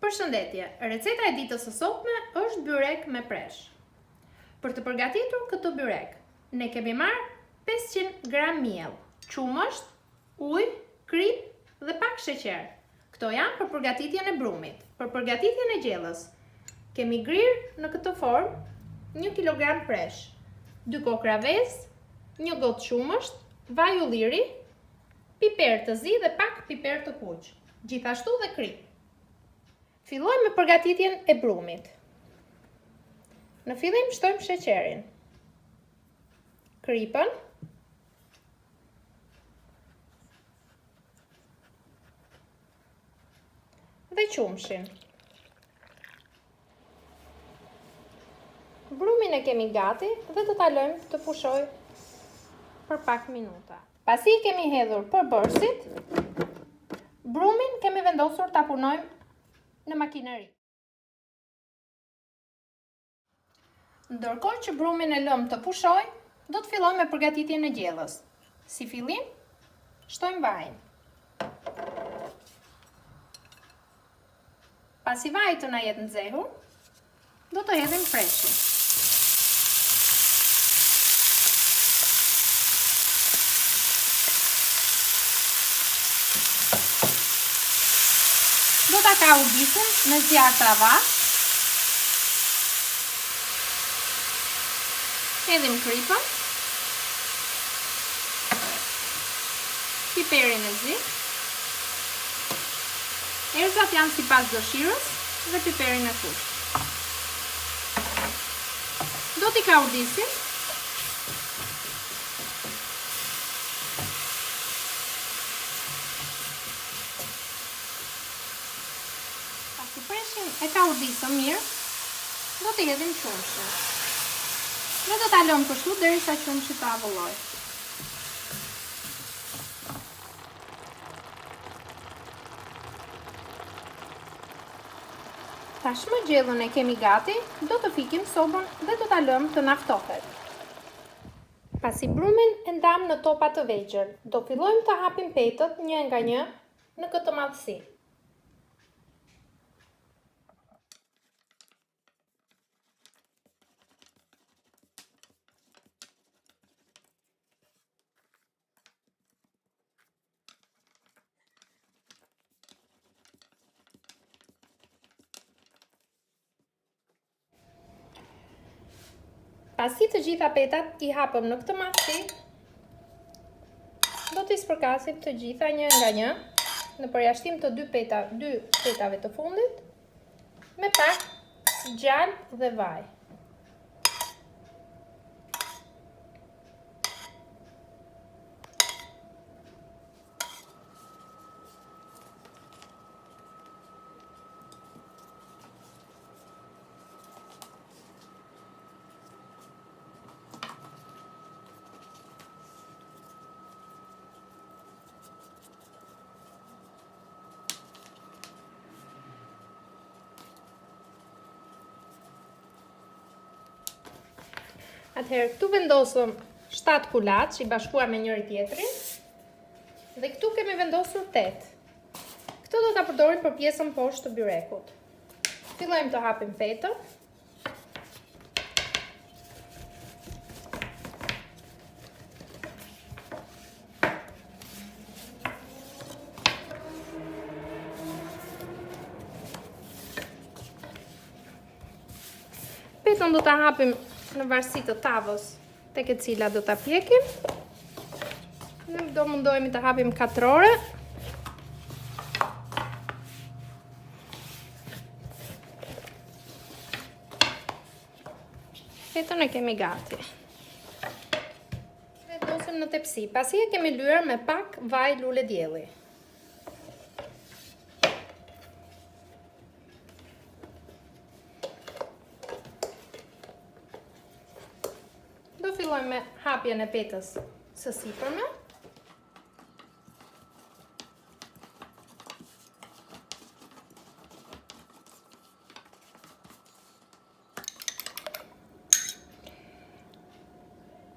Përshëndetje, receta e ditës së sotme është byrek me presh. Për të përgatitur këtë byrek, ne kemi marrë 500 gram miell, qumësht, ujë, krip dhe pak sheqer. Këto janë për përgatitjen e brumit. Për përgatitjen e gjellës, kemi grirë në këtë formë 1 kg presh, 2 kokra vezë, 1 gotë qumësht, vaj ulliri, piper të zi dhe pak piper të kuq, gjithashtu dhe krip. Fillojmë me përgatitjen e brumit. Në fillim shtojmë sheqerin, kripën, dhe qumshin. Brumin e kemi gati dhe do ta lëmë të pushojë për pak minuta. Pasi i kemi hedhur përbërësit, brumin kemi vendosur ta punojmë në makineri. Ndërkohë që brumin e lëm të pushojë, do të fillojmë me përgatitjen e gjellës. Si fillim, shtojmë vajin. Pasi vaji të na jetë nxehur, do të hedhim preshin. Do ta kaudisim në zjarr të avash. Hedhim kripën, piperin e zi, erëzat janë sipas dëshirës dhe piperin e kuq. Do t'i kaudisim. Pasi preshin e kaudisëm mirë, do t'i hedhim qumshin. Ne do ta lëmë kështu derisa qumshi të avullojë. Tashmë gjellën e kemi gati, do të fikim sobën dhe do ta lëmë të naftohet. Pasi brumin e ndam në topa të vegjël, do fillojmë të hapim petët një nga një në këtë madhësi. Pasi të gjitha petat i hapëm në këtë madhësi, do t'i spërkasim të gjitha një nga një, në përjashtim të dy petave të fundit, me pak gjallë dhe vaj. Atëherë, këtu vendosëm 7 kulaç i bashkuar me njëri tjetrin dhe këtu kemi vendosur 8. Këto do ta përdorim për pjesën poshtë të byrekut. Fillojmë të hapim petën. Petën do ta hapim në varësi të tavës tek e cila do ta pjekim. Ne do mundohemi të hapim katrore. Petën e kemi gati. Vendosim në tepsi. Pasi e kemi lyer me pak vaj lule dielli. Fillojmë me hapjen e petës së sipërme.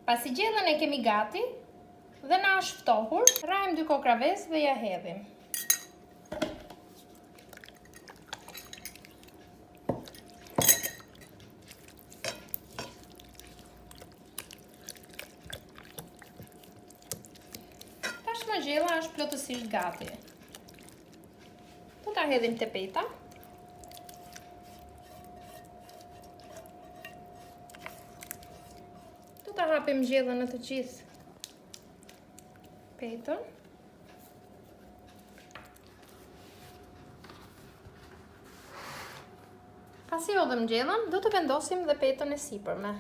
Pasi gjellën e kemi gati dhe na është ftohur, rrajmë 2 kokra vezë dhe ja hedhim. gjella është plotësisht gati. Do ta hedhim te peta. Do ta hapim gjellën në të gjithë petën. Pasi hodhëm gjellën, do të vendosim dhe petën e sipërme.